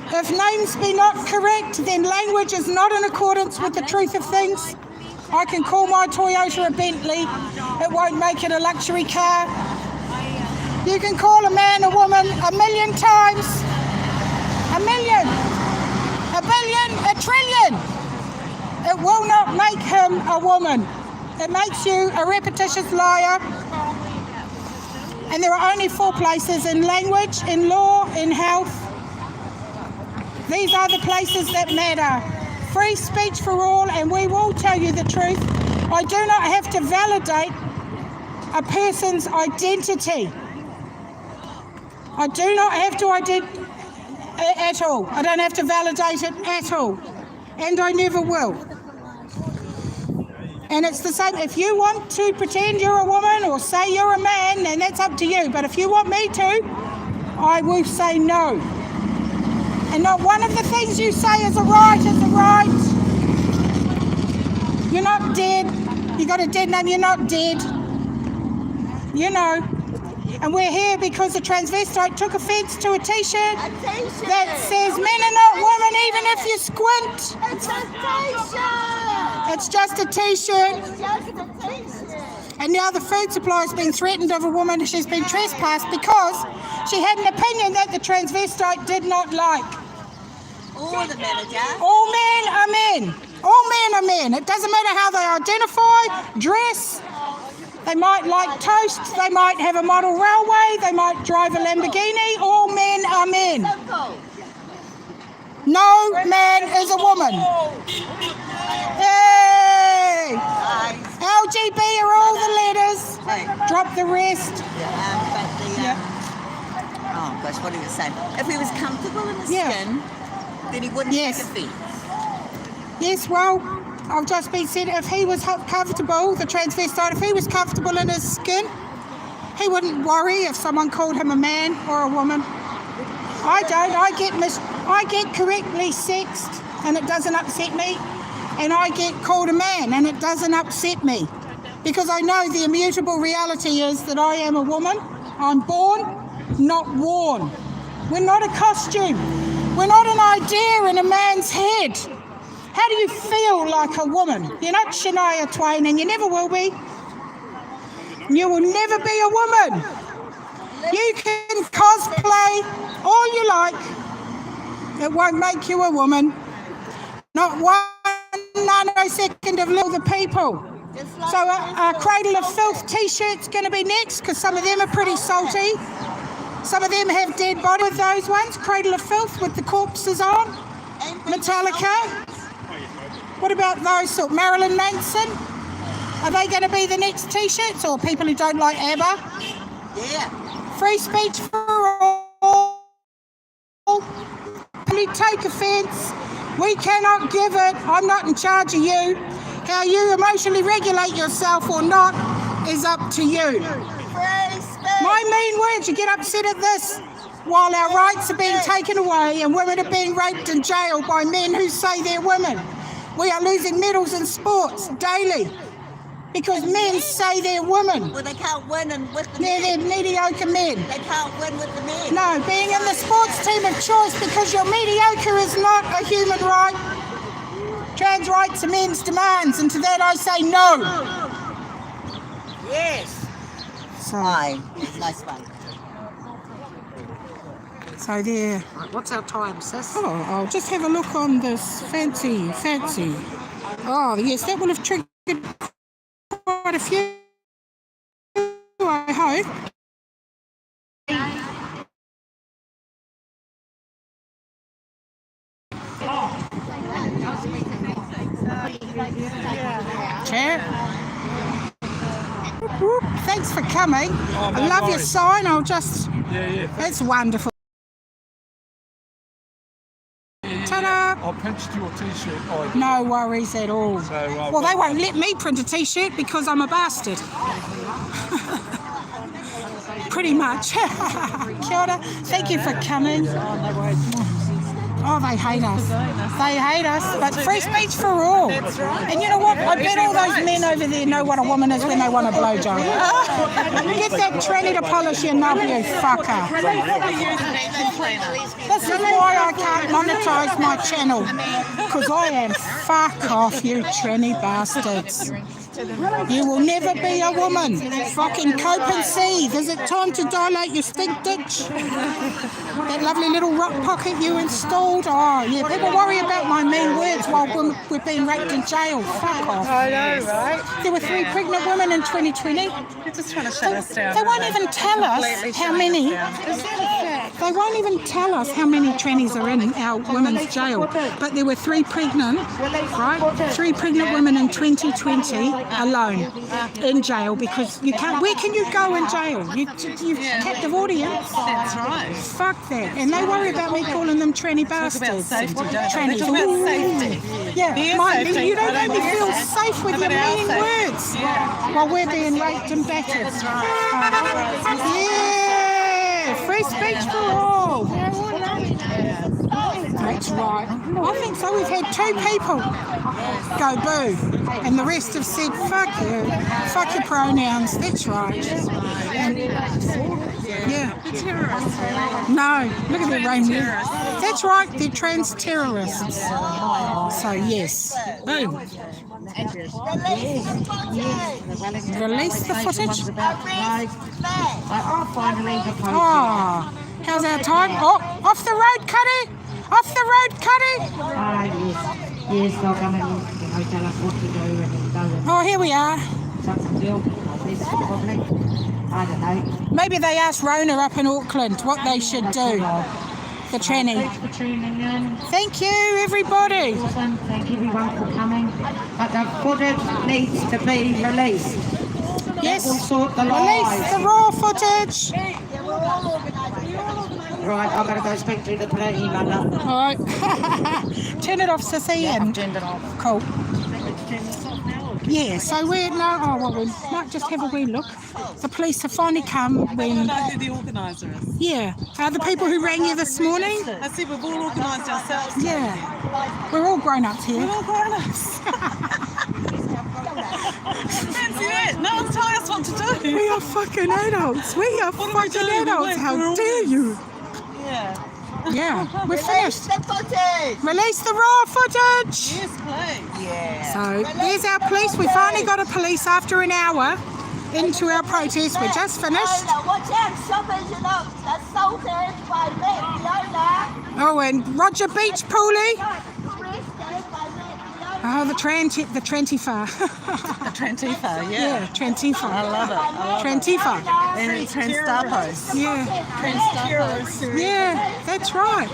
if names be not correct, then language is not in accordance with the truth of things. I can call my Toyota a Bentley. It won't make it a luxury car. You can call a man a woman 1,000,000 times. 1,000,000. 1,000,000,000. 1,000,000,000,000. It will not make him a woman. It makes you a repetitious liar. And there are only 4 places: in language, in law, in health. These are the places that matter. Free speech for all, and we will tell you the truth. I do not have to validate a person's identity. I do not have to at all. I don't have to validate it at all. And I never will. And it's the same. If you want to pretend you're a woman or say you're a man, then that's up to you. But if you want me to, I will say no. And not one of the things you say is a right is a right. You're not dead. You got a dead name, you're not dead. You know. And we're here because the transvestite took offence to a t-shirt that says men are not women even if you squint. It's a t-shirt. It's just a t-shirt. It's just a t-shirt. And now the food supply has been threatened of a woman. She's been trespassed because she had an opinion that the transvestite did not like. All the manager. All men are men. All men are men. It doesn't matter how they identify, dress. They might like toast. They might have a model railway. They might drive a Lamborghini. All men are men. Simple. No man is a woman. Hey! Guys. LGB are all the letters. Drop the rest. Oh gosh, what he was saying. If he was comfortable in his skin, then he wouldn't take offence. Yes, well, I've just been said if he was comfortable, the transvestite, if he was comfortable in his skin, he wouldn't worry if someone called him a man or a woman. I don't. I get correctly sexed and it doesn't upset me. And I get called a man and it doesn't upset me. Because I know the immutable reality is that I am a woman. I'm born, not worn. We're not a costume. We're not an idea in a man's head. How do you feel like a woman? You're not Shania Twain and you never will be. You will never be a woman. You can cosplay all you like. It won't make you a woman. Not one nanosecond of little the people. So a Cradle of Filth t-shirt's going to be next because some of them are pretty salty. Some of them have dead body with those ones. Cradle of Filth with the corpses on. Metallica. What about those sort? Marilyn Manson? Are they going to be the next t-shirts or people who don't like ABBA? Yeah. Free speech for all. Can you take offence? We cannot give it. I'm not in charge of you. How you emotionally regulate yourself or not is up to you. My mean words, you get upset at this while our rights are being taken away and women are being raped and jailed by men who say they're women. We are losing medals in sports daily because men say they're women. Well, they can't win with the men. They're mediocre men. They can't win with the men. No, being in the sports team of choice because you're mediocre is not a human right. Trans rights are men's demands, and to that I say no. Yes. Fine. Nice one. So there. What's our time, sis? Oh, I'll just have a look on this fancy. Oh, yes, that will have triggered quite a few, I hope. Chair. Thanks for coming. I love your sign. I'll just... Yeah. That's wonderful. Ta-da! I pinched your t-shirt. No worries at all. So, well, they won't let me print a t-shirt because I'm a bastard. Pretty much. Kia ora. Thank you for coming. Oh, they hate us. They hate us. But free speech for all. That's right. And you know what? I bet all those men over there know what a woman is when they want a blowjob. Get that tranny to polish your knob, you fucker. This is why I can't monetize my channel. Because I am fuck off, you tranny bastards. You will never be a woman. Fucking cope and seethe. Is it time to dilate your stink ditch? That lovely little rock pocket you installed. Oh, yeah, people worry about my mean words while we're being raped in jail. Fuck off. I know, right? There were 3 pregnant women in 2020. You're just trying to shut us down. They won't even tell us how many. They won't even tell us how many trannies are in our women's jail. But there were 3 pregnant, right? 3 pregnant women in 2020 alone in jail because you can't. Where can you go in jail? You captive audience. That's right. Fuck that. And they worry about me calling them tranny bastards. Safety, don't they? Trannies. They talk about safety. Yeah, Safety. you don't They make me want feel safety. safe with How your about mean our words Yeah. while we're being raped and battered. That's right. Yeah, free speech for all. That's right. I think so. We've had 2 people go boo, and the rest have said fuck you, fuck your pronouns. That's right. And, yeah. No, look at their rainbow. That's right. They're trans terrorists. So yes. Boom. Release the footage. Oh, how's our time? Oh, off the road, Cuddy! Off the road, Cuddy! Yes, they'll come and tell us what to do and it doesn't. Oh, here we are. I don't know. Maybe they asked Rona up in Auckland what they should do. The tranny. Thanks for tuning in. Thank you, everybody. Awesome. Thank everyone for coming. but the footage needs to be released. Yes. That will sort the Release lies. the raw footage. Right, I'm going to go speak to the team under. All right. Turn it off, Sissy. And Turned it off. cool. Yeah, so we we might just have a wee look. The police have finally come when... know who the organiser is. Yeah. The people who rang you this morning? I see we've all organised ourselves. Yeah. We're all grown-ups here. We're all grown-ups. Fancy that. No one's telling us what to do. We are fucking adults. We are What do we fucking do? adults. We're How all dare you? Yeah. Yeah, we're Release finished. the footage. Release the raw footage. Yes, please. Yeah. So there's our police. We finally got a police after an hour into our protest. We're just finished. Owner, watch out, shoppers, you're not assaulted by Matt, the owner. Oh, and Roger Beach Pooley. Arrested by Matt, the owner. Oh, the Trantifa. The Trantifa, Yeah, Trantifa. I love it. I love Trantifa. it. And Transtapos. Yeah, Transtapos. yeah, that's right.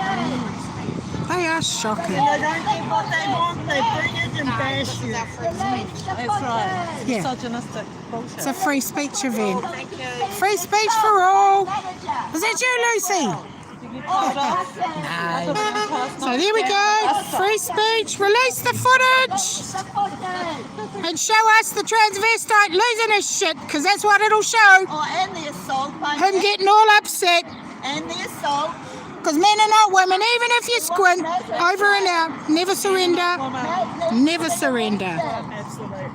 They are shocking. They don't get what they want, they bring it and bash you. That's right. Yeah. Misogynistic bullshit. It's a free speech event. Free speech for all. Is that you, Lucy? So there we go. Free speech. Release the footage. And show us the transvestite losing his shit, because that's what it'll show. Oh, and the assault by Him Matt, getting all upset. and the assault. Because men are not women, even if you squint. Over and out. Never surrender. Never surrender. Absolutely.